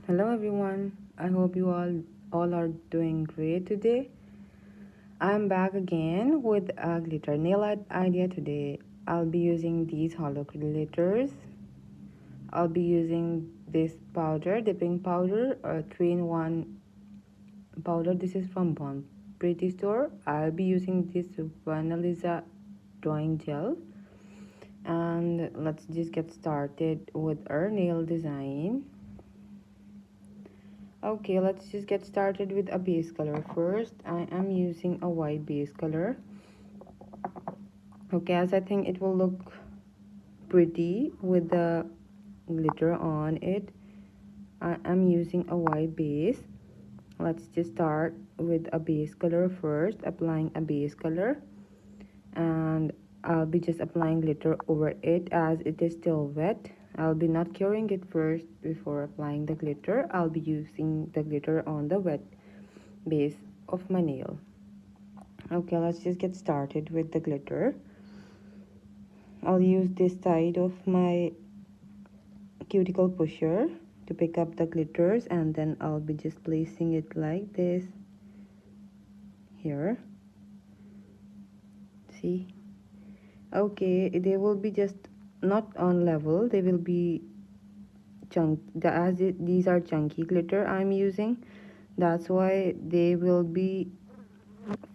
Hello everyone. I hope you all are doing great today. I'm back again with a glitter nail art idea today. I'll be using these hollow glitters. I'll be using this powder, dipping powder, a 3-in-1 powder. This is from Bon Pretty Store. I'll be using this Vanilla drawing gel. And let's just get started with our nail design. Okay, let's just get started with a base color first. I am using a white base color. Okay, as I think it will look pretty with the glitter on it, I am using a white base. Let's just start with a base color first, applying a base color, and I'll be just applying glitter over it as it is still wet. I'll be not curing it first before applying the glitter. I'll be using the glitter on the wet base of my nail. Okay, let's just get started with the glitter. I'll use this side of my cuticle pusher to pick up the glitters, and then I'll be just placing it like this here. See? Okay, they will be just not on level, they will be these are chunky glitter I'm using. That's why they will be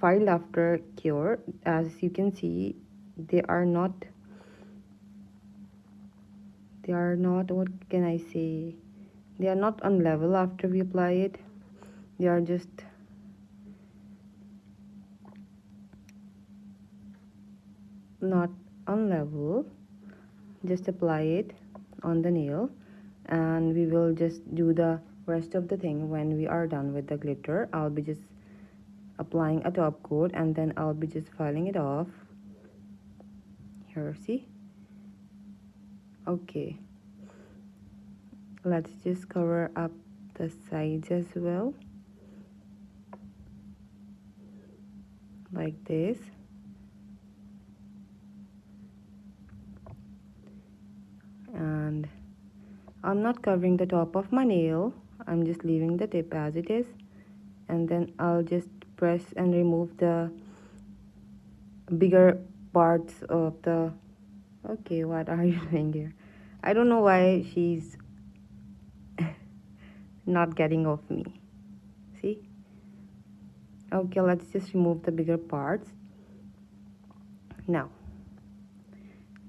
filed after cure. As you can see, they are not, what can I say, they are not on level after we apply it. They are just not on level. Just apply it on the nail, and we will just do the rest of the thing when we are done with the glitter. I'll be just applying a top coat, and then I'll be just filing it off here. See? Okay, let's just cover up the sides as well, like this. And I'm not covering the top of my nail, I'm just leaving the tip as it is, and then I'll just press and remove the bigger parts of the... Okay, what are you doing here? I don't know why she's not getting off me. See? Okay, let's just remove the bigger parts. Now,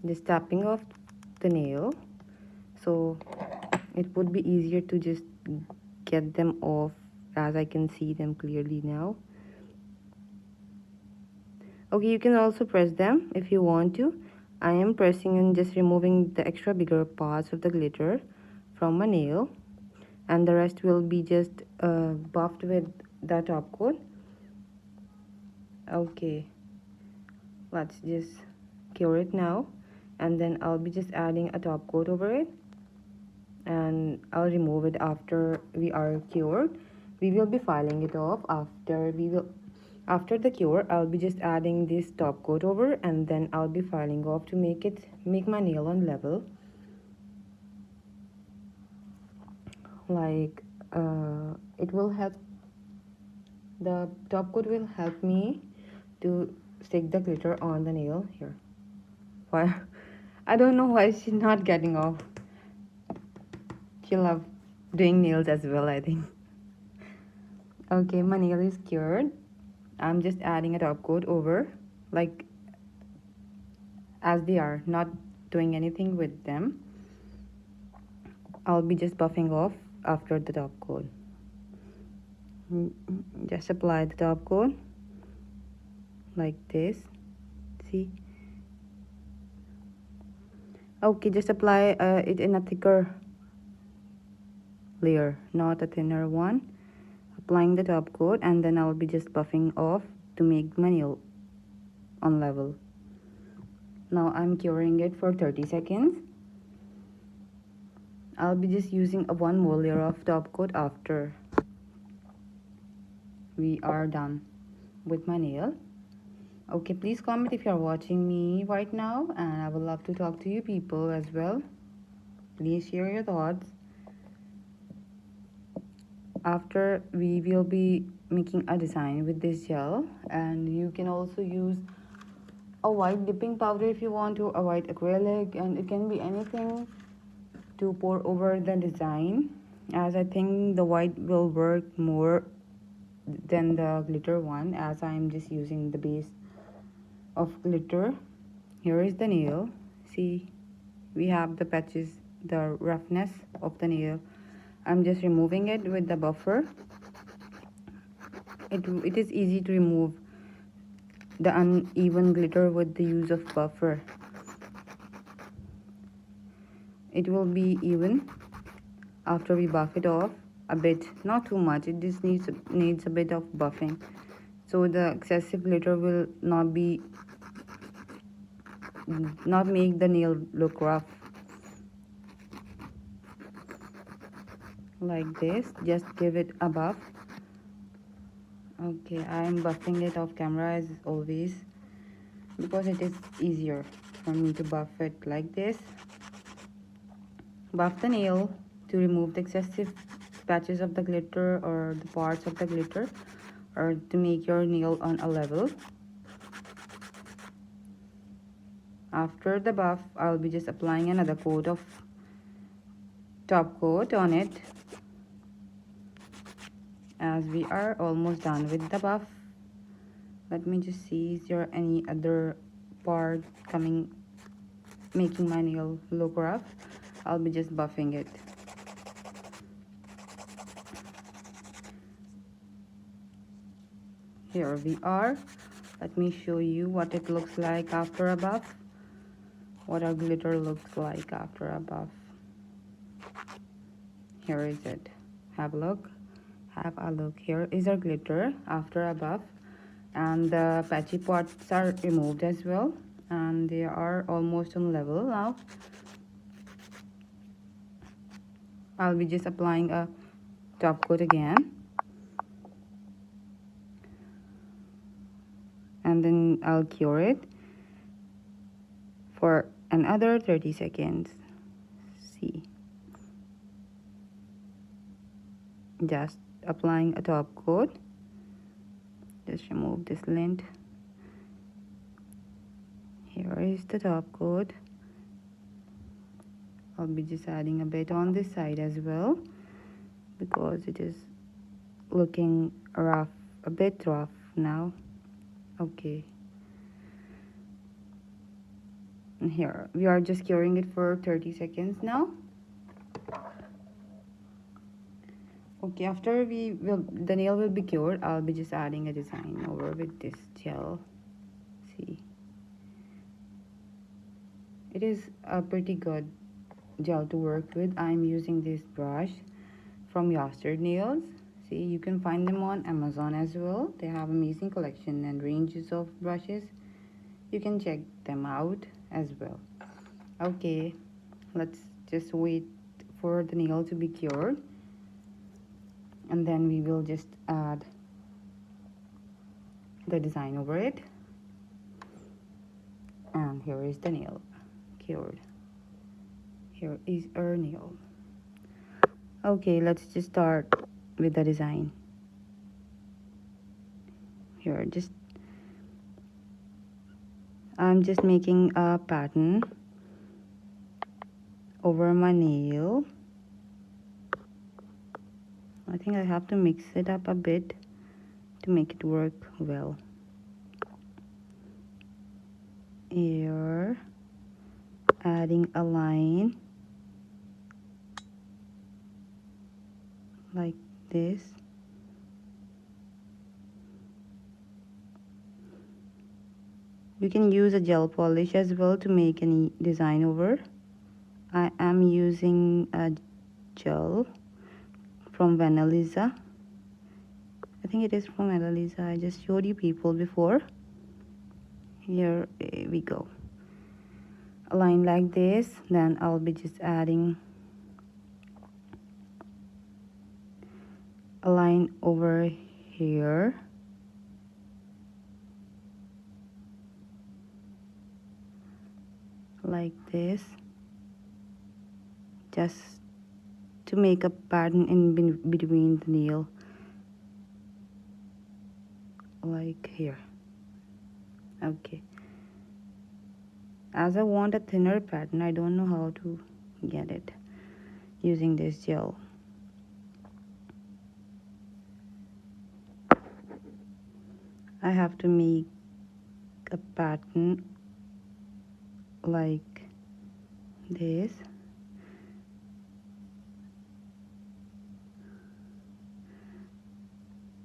just tapping off the nail, so it would be easier to just get them off, as I can see them clearly now. Okay, you can also press them if you want to. I am pressing and just removing the extra bigger parts of the glitter from my nail, and the rest will be just buffed with the top coat. Okay, let's just cure it now, and then I'll be just adding a top coat over it, and I'll remove it after we are cured. We will be filing it off after the cure. I'll be just adding this top coat over, and then I'll be filing off to make my nail on level. Like it will help, the top coat will help me to stick the glitter on the nail here. Why? I don't know why she's not getting off. She loves doing nails as well, I think. Okay, my nail is cured. I'm just adding a top coat over, like as they are, not doing anything with them. I'll be just buffing off after the top coat. Just apply the top coat like this. See? Okay, just apply it in a thicker layer, not a thinner one. Applying the top coat, and then I'll be just buffing off to make my nail on level. Now I'm curing it for 30 seconds. I'll be just using one more layer of top coat after we are done with my nail. Okay, please comment if you're watching me right now, and I would love to talk to you people as well. Please share your thoughts. after we will be making a design with this gel, and you can also use a white dipping powder if you want to, a white acrylic, and it can be anything to pour over the design, as I think the white will work more than the glitter one, as I'm just using the base of glitter. Here is the nail. See, we have the patches, the roughness of the nail. I'm just removing it with the buffer. It is easy to remove the uneven glitter with the use of buffer. It will be even after we buff it off a bit, not too much. It just needs a bit of buffing, so the excessive glitter will not make the nail look rough. Like this, just give it a buff. Okay, I'm buffing it off camera as always, because it is easier for me to buff it like this. Buff the nail to remove the excessive patches of the glitter or the parts of the glitter, or to make your nail on a level. After the buff, I'll be just applying another coat of top coat on it, as we are almost done with the buff. Let me just see, is there any other part making my nail look rough? I'll be just buffing it. Here we are. Let me show you what it looks like after a buff, what our glitter looks like after a buff. Here is it. Have a look. Here is our glitter after a buff, and the patchy parts are removed as well, and they are almost on level now. I'll be just applying a top coat again, and then I'll cure it for another 30 seconds. See, just applying a top coat. Just remove this lint. Here is the top coat. I'll be just adding a bit on this side as well, because it is looking rough, a bit rough now. Okay, and here we are just curing it for 30 seconds now. Okay, after the nail will be cured, I'll be just adding a design over with this gel. See, it is a pretty good gel to work with. I'm using this brush from Yastard Nails. See, you can find them on Amazon as well. They have amazing collection and ranges of brushes. You can check them out as well. Okay, let's just wait for the nail to be cured, and then we will just add the design over it. And here is the nail cured. Here is our nail. Okay, let's just start with the design. Here, I'm just making a pattern over my nail. I think I have to mix it up a bit to make it work well. Here, adding a line like this. You can use a gel polish as well to make any design over. I am using a gel from Nailicious. I think it is from Nailicious. I just showed you people before. Here we go. A line like this. Then I'll be just adding a line over here. Like this. Just to make a pattern in between the nail, like here. Okay, as I want a thinner pattern, I don't know how to get it using this gel. I have to make a pattern like this.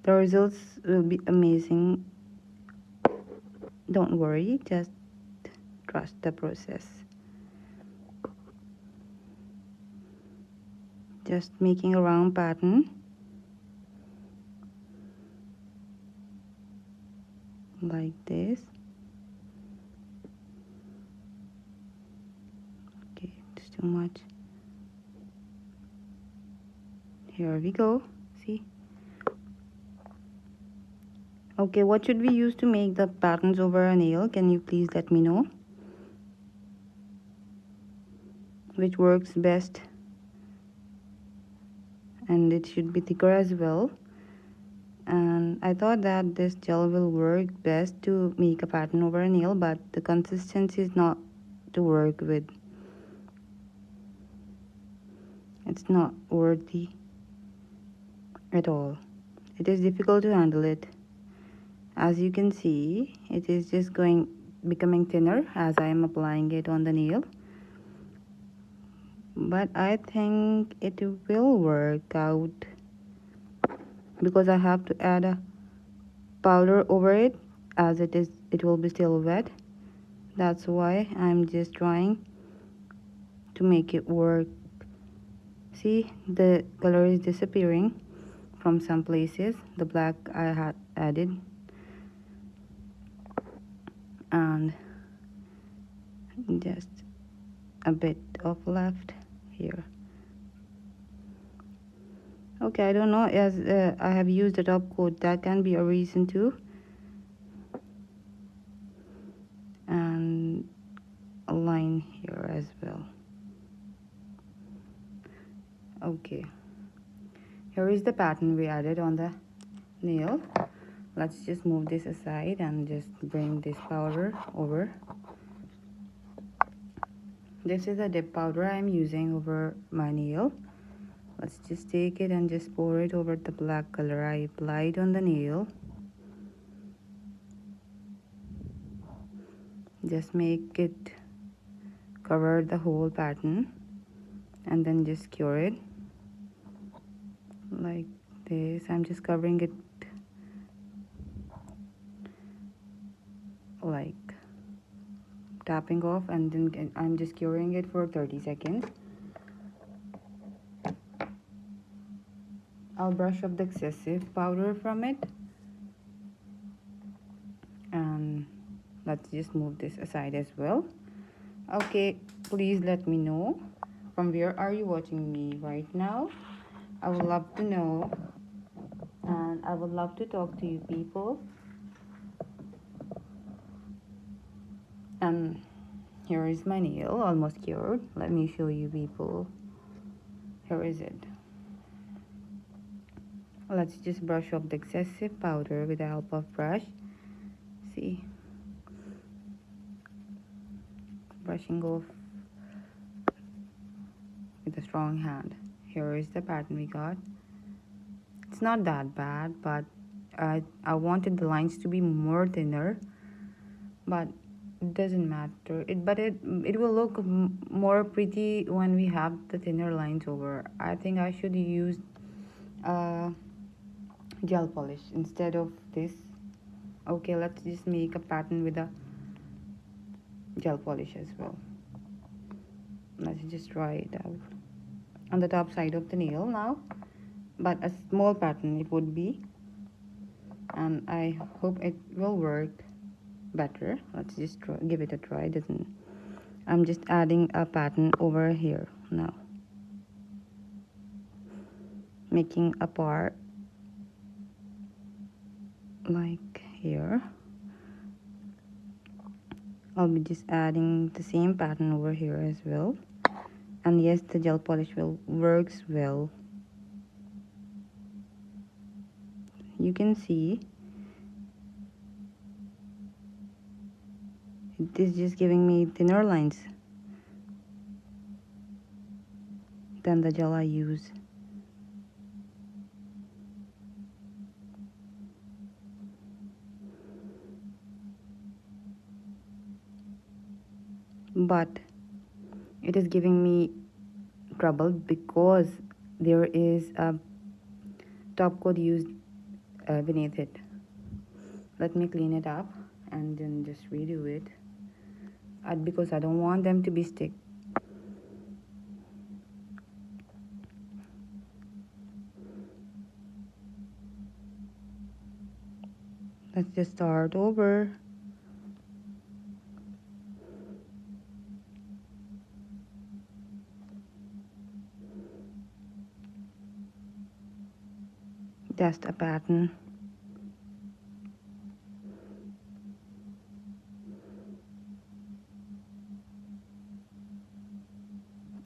The results will be amazing. Don't worry, just trust the process. Just making a round pattern like this. Okay, it's too much. Here we go. See? Okay, what should we use to make the patterns over a nail? Can you please let me know which works best? And it should be thicker as well. And I thought that this gel will work best to make a pattern over a nail, but the consistency is not to work with. It's not worthy at all. It is difficult to handle it. As you can see, it is just becoming thinner as I am applying it on the nail. But I think it will work out because I have to add a powder over it, as it will be still wet. That's why I'm just trying to make it work. See, the color is disappearing from some places. The black I had added, and just a bit of left here. Okay, I don't know, as I have used a top coat, that can be a reason too. And a line here as well. Okay, here is the pattern we added on the nail. Let's just move this aside and just bring this powder over. This is a dip powder I'm using over my nail. Let's just take it and just pour it over the black color I applied on the nail. Just make it cover the whole pattern and then just cure it like this. I'm just covering it like tapping off, and then I'm just curing it for 30 seconds. I'll brush up the excessive powder from it, and let's just move this aside as well. Okay, please let me know from where are you watching me right now. I would love to know, and I would love to talk to you people. And here is my nail, almost cured. Let me show you people. Here is it. Let's just brush off the excessive powder with the help of brush. See, brushing off with a strong hand. Here is the pattern we got. It's not that bad, but I wanted the lines to be more thinner, but it doesn't matter. It will look more pretty when we have the thinner lines over. I think I should use gel polish instead of this. Okay, let's just make a pattern with a gel polish as well. Let's just try it out on the top side of the nail now, but a small pattern it would be, and I hope it will work better. Let's just give it a try. I'm just adding a pattern over here now, making a part like here. I'll be just adding the same pattern over here as well. And yes, the gel polish works well. You can see it is just giving me thinner lines than the gel I use. But it is giving me trouble because there is a top coat used beneath it. Let me clean it up and then just redo it because I don't want them to be stick. Let's just start over. Just a pattern.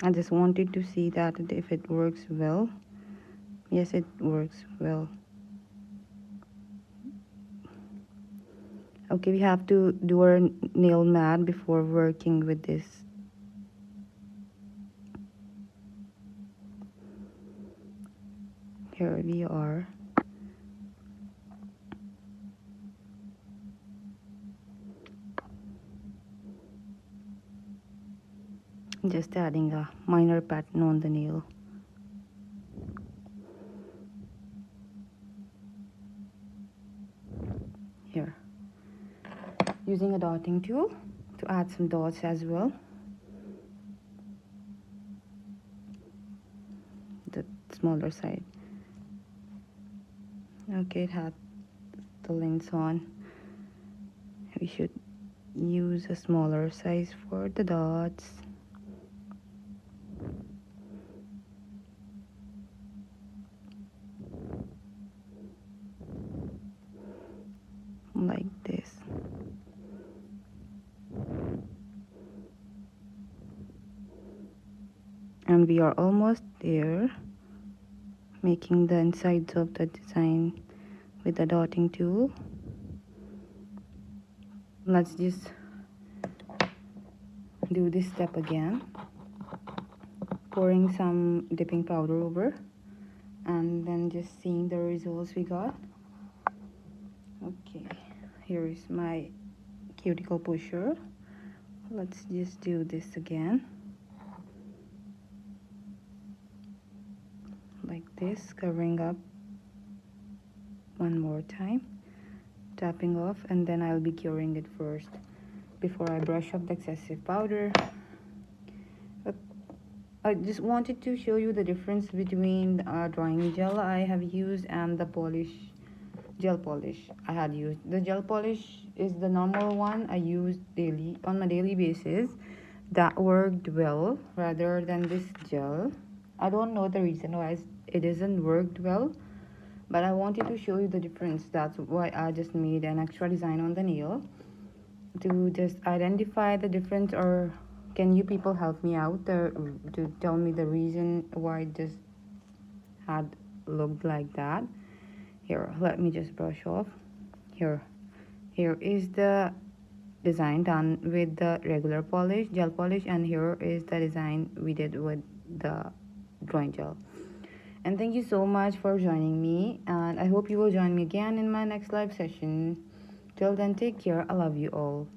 I just wanted to see that if it works well. Yes, it works well. Okay, we have to do our nail mat before working with this. Here we are. Just adding a minor pattern on the nail. Here. Using a dotting tool to add some dots as well. The smaller side. Okay, it had the lens on. We should use a smaller size for the dots. Like this. And we are almost there, making the insides of the design with the dotting tool. Let's just do this step again, pouring some dipping powder over and then just seeing the results we got. Okay, here is my cuticle pusher. Let's just do this again, like this, covering up one more time, tapping off, and then I'll be curing it first before I brush off the excessive powder. I just wanted to show you the difference between drawing gel I have used and the gel polish I had used. The gel polish is the normal one I use daily on my daily basis. That worked well rather than this gel. I don't know the reason why it isn't worked well, but I wanted to show you the difference. That's why I just made an extra design on the nail to just identify the difference. Or can you people help me out to tell me the reason why this had looked like that? Here, let me just brush off. Here is the design done with the regular polish, gel polish, and here is the design we did with the drawing gel. And thank you so much for joining me, and I hope you will join me again in my next live session. Till then, take care. I love you all.